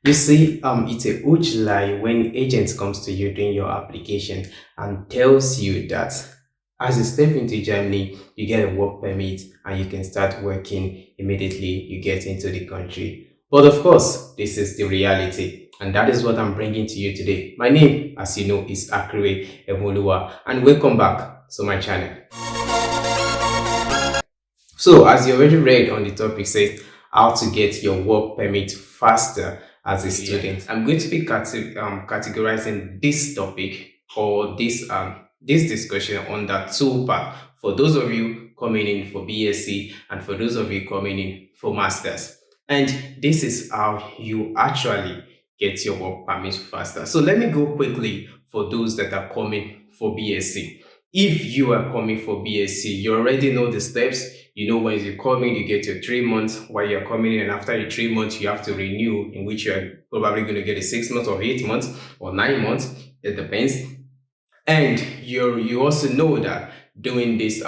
You see, it's a huge lie when agent comes to you during your application and tells you that as you step into Germany, you get a work permit and you can start working immediately you get into the country. But of course, this is the reality, and that is what I'm bringing to you today. My name, as you know, is Akure Emoluwa, and welcome back to my channel. So, as you already read on the topic, says how to get your work permit faster as a student. I'm going to be categorizing this topic or this discussion under two parts. For those of you coming in for BSc and for those of you coming in for masters, and this is how you actually get your work permit faster. So let me go quickly for those that are coming for BSc. If you are coming for BSc, you already know the steps. You know, when you come in, you get your 3 months while you're coming in, and after the 3 months, you have to renew, in which you're probably going to get a 6 months or 8 months or 9 months. It depends. And you also know that during this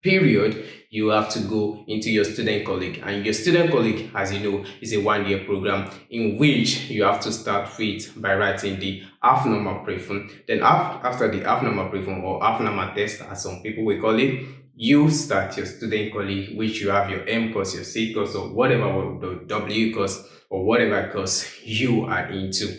period, you have to go into your student colleague, and your student colleague, as you know, is a 1 year program in which you have to start with by writing the half normal briefing. Then after the half normal briefing or half normal test, as some people will call it, you start your student colleague, which you have your M course, your C course, or whatever, or the W course, or whatever course you are into.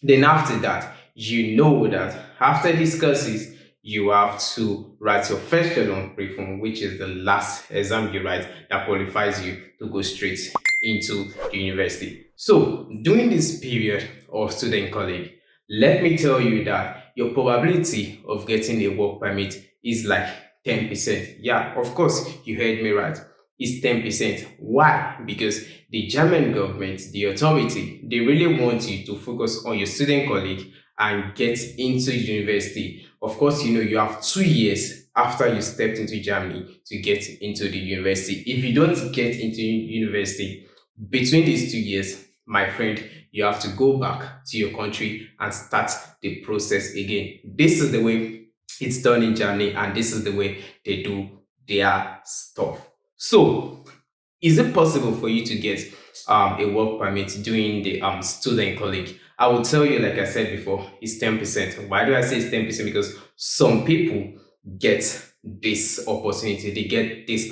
Then after that, you know that after these courses, you have to write your first journal briefing, which is the last exam you write that qualifies you to go straight into the university. So during this period of student colleague, let me tell you that your probability of getting a work permit is like 10%. Yeah, of course, you heard me right. It's 10%. Why? Because the German government, the authority, they really want you to focus on your student colleague and get into university. Of course, you know, you have 2 years after you stepped into Germany to get into the university. If you don't get into university between these 2 years, my friend, you have to go back to your country and start the process again. This is the way it's done in Germany, and this is the way they do their stuff. So, is it possible for you to get a work permit during the student college? I will tell you, like I said before, it's 10%. Why do I say it's 10%? Because some people get this opportunity, they get this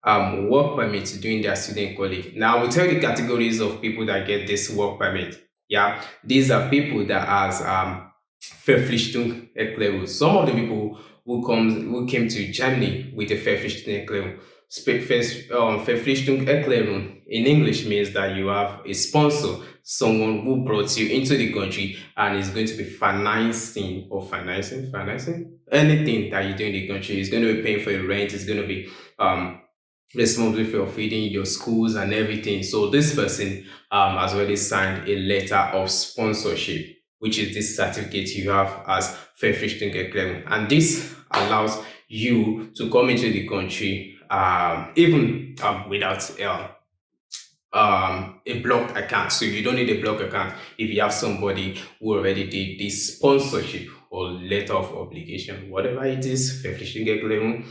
work permit during their student college. Now, I will tell you the categories of people that get this work permit. Yeah, these are people that has Verpflichtung Erklärung. Some of the people who came to Germany with a Verpflichtung Erklärung. Verpflichtung Erklärung in English means that you have a sponsor, someone who brought you into the country and is going to be financing anything that you do in the country. Is going to be paying for your rent. Is going to be responsible for feeding your schools and everything. So this person has already signed a letter of sponsorship, which is this certificate you have as Verpflichtungserklärung. And this allows you to come into the country even without a blocked account. So you don't need a blocked account if you have somebody who already did this sponsorship or letter of obligation, whatever it is, Verpflichtungserklärung.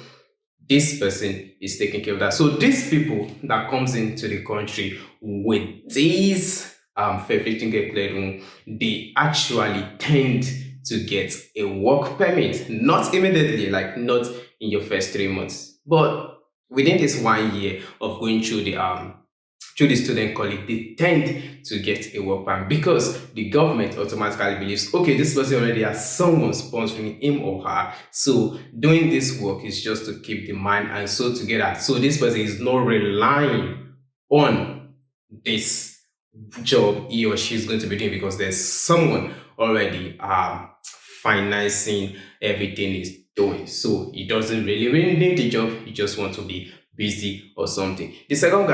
This person is taking care of that. So these people that comes into the country with these Verpflichtungserklärung, they actually tend to get a work permit, not immediately, like not in your first 3 months, but within this 1 year of going through the student college, they tend to get a work permit because the government automatically believes, okay, this person already has someone sponsoring him or her. So doing this work is just to keep the mind and soul together. So this person is not relying on this job he or she is going to be doing because there's someone already financing everything he's doing. So he doesn't really need the job. He just wants to be busy or something. The second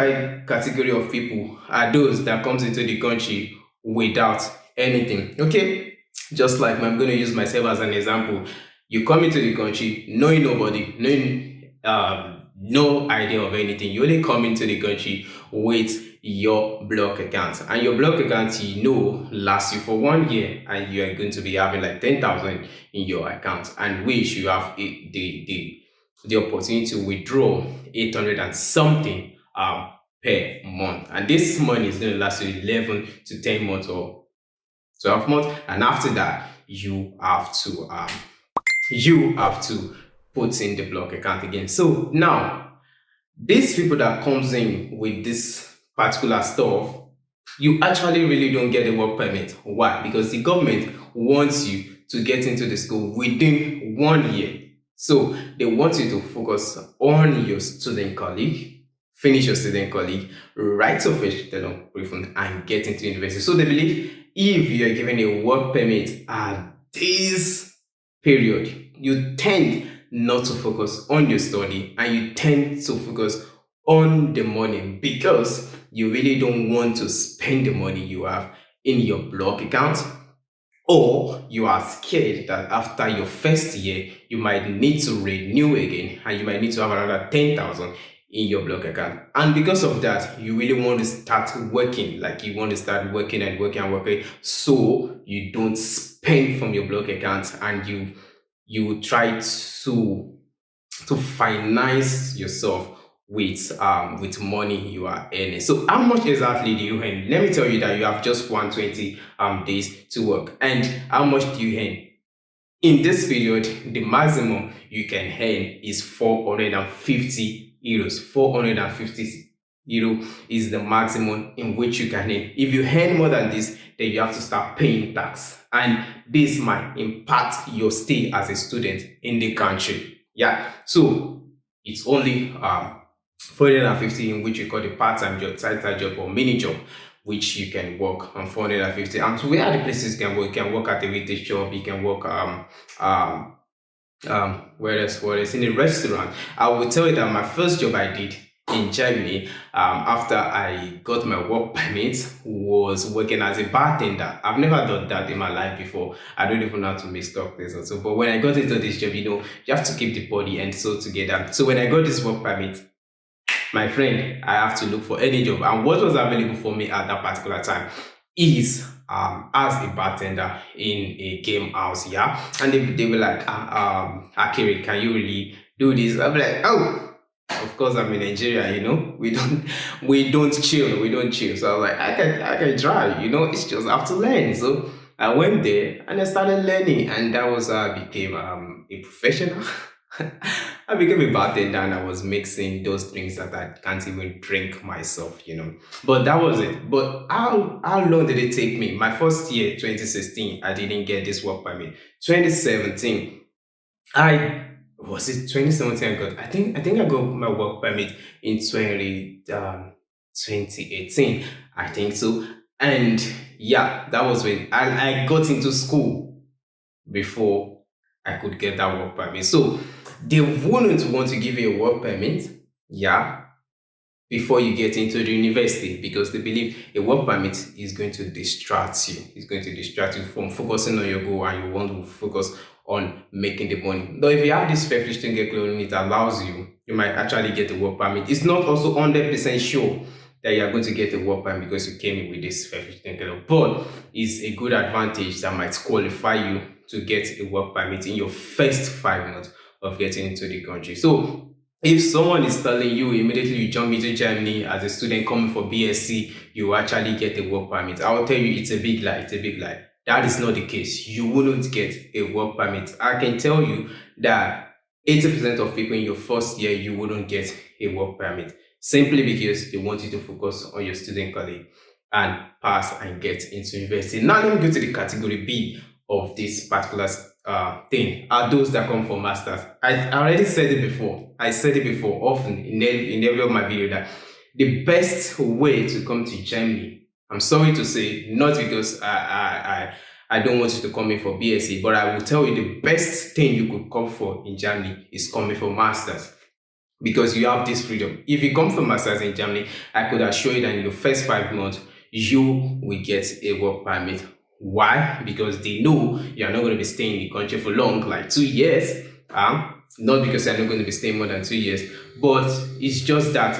category of people are those that comes into the country without anything. Okay, just like I'm going to use myself as an example. You come into the country knowing nobody, knowing no idea of anything. You only come into the country with your block account, and your block account, you know, lasts you for 1 year, and you are going to be having like 10,000 in your account, and which you have the opportunity to withdraw 800 and something per month, and this money is going to last you 11 to 10 months or 12 months, and after that you have to put in the block account again. So now these people that comes in with this particular stuff, you actually really don't get a work permit. Why? Because the government wants you to get into the school within 1 year. So they want you to focus on your student colleague, finish your student colleague, write your vegetable refund, and get into university. So they believe if you are given a work permit at this period, you tend not to focus on your study and you tend to focus on the money because you really don't want to spend the money you have in your block account, or you are scared that after your first year you might need to renew again and you might need to have another 10,000 in your block account, and because of that you really want to start working, like you want to start working and working and working, so you don't spend from your block account and you try to finance yourself with money you are earning. So how much exactly do you earn? Let me tell you that you have just 120 days to work. And how much do you earn? In this period, the maximum you can earn is 450 euros. 450 euro is the maximum in which you can earn. If you earn more than this, then you have to start paying tax, and this might impact your stay as a student in the country. Yeah, so it's only 450 in which you call the part-time job, title job, or mini job, which you can work on 450. And so where are the places you can work? You can work at a retail shop, you can work whereas in a restaurant. I will tell you that my first job I did in Germany, after I got my work permit, was working as a bartender. I've never done that in my life before. I don't even know how to make cocktails or so. But when I got into this job, you have to keep the body and soul together. So when I got this work permit, my friend, I have to look for any job. And what was available for me at that particular time is as a bartender in a game house, yeah. And they were like, Akiri, can you really do this? I'm like, oh, of course I'm in Nigeria, we don't chill. So I was like, I can try, it's just I have to learn. So I went there and I started learning, and that was how I became a professional. I became a bartender and I was mixing those drinks that I can't even drink myself. But that was it. But how long did it take me? My first year, 2016, I didn't get this work permit. 2017, I was it 2017 I got. I think I got my work permit in 2018. I think so. And yeah, that was when I got into school before I could get that work permit. So they wouldn't want to give you a work permit, yeah, before you get into the university, because they believe a work permit is going to distract you. It's going to distract you from focusing on your goal, and you want to focus on making the money. Though if you have this fair to get loan, it allows you might actually get a work permit. It's not also 100% sure that you are going to get a work permit because you came in with this fair loan, but it's a good advantage that might qualify you to get a work permit in your first 5 months of getting into the country. So if someone is telling you immediately you jump into Germany as a student coming for BSc, you actually get a work permit, I will tell you it's a big lie. It's a big lie. That is not the case. You wouldn't get a work permit. I can tell you that 80% of people in your first year, you wouldn't get a work permit, simply because they want you to focus on your student colleague and pass and get into university. Now let me go to the category B of this particular thing, are those that come for masters. I already said it before. I said it before often in every of my video that the best way to come to Germany, I'm sorry to say, not because I don't want you to come in for BSc, but I will tell you the best thing you could come for in Germany is coming for masters, because you have this freedom. If you come for masters in Germany, I could assure you that in your first 5 months, you will get a work permit. Why? Because they know you're not going to be staying in the country for long, like 2 years. Not because you're not going to be staying more than 2 years, but it's just that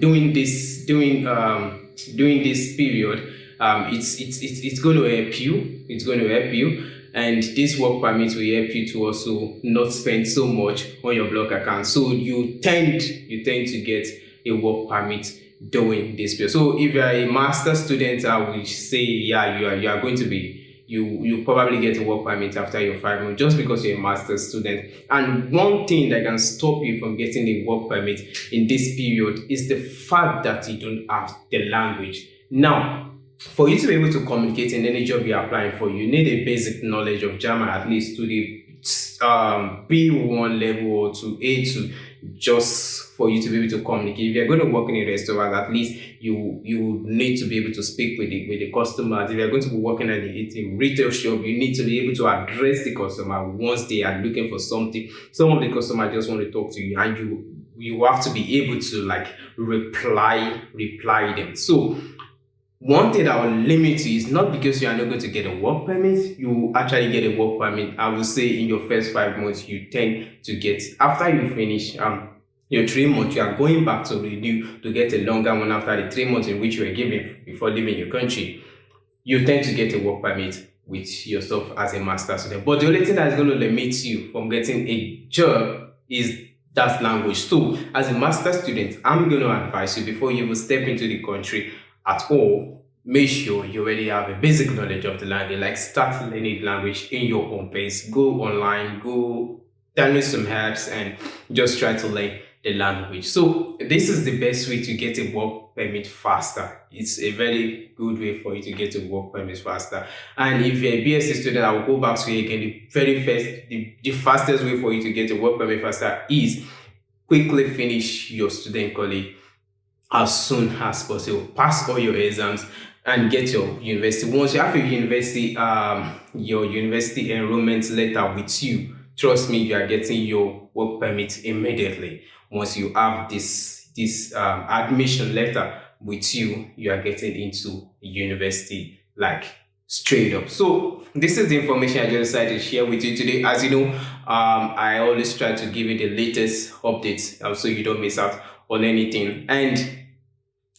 during this period, it's going to help you. It's going to help you, and this work permit will help you to also not spend so much on your block account. So you tend to get a work permit doing this period. So if you are a master student, I will say, yeah, you are going to be, you probably get a work permit after your 5 months, just because you're a master student. And one thing that can stop you from getting a work permit in this period is the fact that you don't have the language. Now, for you to be able to communicate in any job you're applying for, you need a basic knowledge of German, at least to the B1 level or to A2, just for you to be able to communicate. If you're going to work in a restaurant, at least you need to be able to speak with the customers. If you're going to be working at a retail shop, you need to be able to address the customer once they are looking for something. Some of the customers just want to talk to you, and you have to be able to like reply them. So one thing that will limit you is not because you are not going to get a work permit. You actually get a work permit. I will say in your first 5 months, you tend to get, after you finish your 3 months, you are going back to renew to get a longer one after the 3 months in which you were given before leaving your country. You tend to get a work permit with yourself as a master student. But the only thing that is going to limit you from getting a job is that language. So as a master student, I'm going to advise you, before you will step into the country at all, make sure you already have a basic knowledge of the language. Like, start learning language in your own pace. Go online, go download some apps, and just try to learn the language. So this is the best way to get a work permit faster. It's a very good way for you to get a work permit faster. And if you're a BSc student, I will go back to you again. The fastest way for you to get a work permit faster is quickly finish your student college as soon as possible. Pass all your exams and get your university. Once you have your university enrollment letter with you, trust me, you are getting your work permit immediately. Once you have this admission letter with you, you are getting into university like straight up. So this is the information I just decided to share with you today. As you know, I always try to give you the latest updates so you don't miss out on anything. And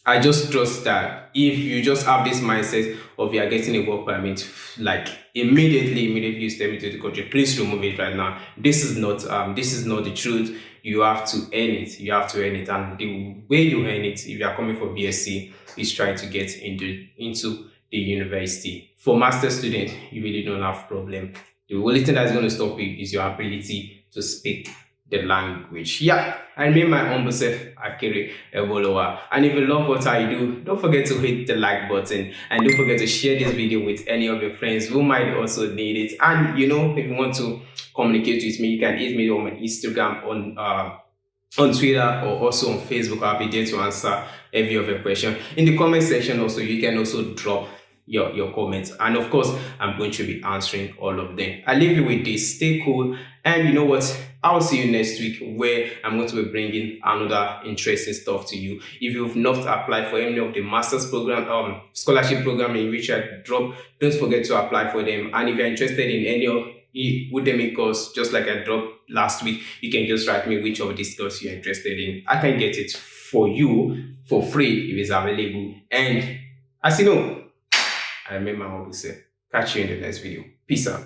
I just trust that if you just have this mindset of you are getting a work permit, like immediately you step into the country, please remove it right now. This is not the truth. You have to earn it. You have to earn it, and the way you earn it, if you are coming for BSc, is trying to get into the university. For master student, you really don't have problem. The only thing that's going to stop you is your ability to speak the language. Yeah, I made my humble self, Akere Ebolowa. And if you love what I do, don't forget to hit the like button, and don't forget to share this video with any of your friends who might also need it. And if you want to communicate with me, you can hit me on my Instagram, on Twitter, or also on Facebook. I'll be there to answer every of your question. In the comment section also, you can also drop your comments, and of course I'm going to be answering all of them. I leave you with this. Stay cool, and you know what, I'll see you next week, where I'm going to be bringing another interesting stuff to you. If you've not applied for any of the master's program, scholarship program in which I drop, don't forget to apply for them. And if you're interested in any of Udemy course, just like I dropped last week, you can just write me which of these courses you're interested in. I can get it for you for free if it's available. And as you know, I remember what we said. Catch you in the next video. Peace out.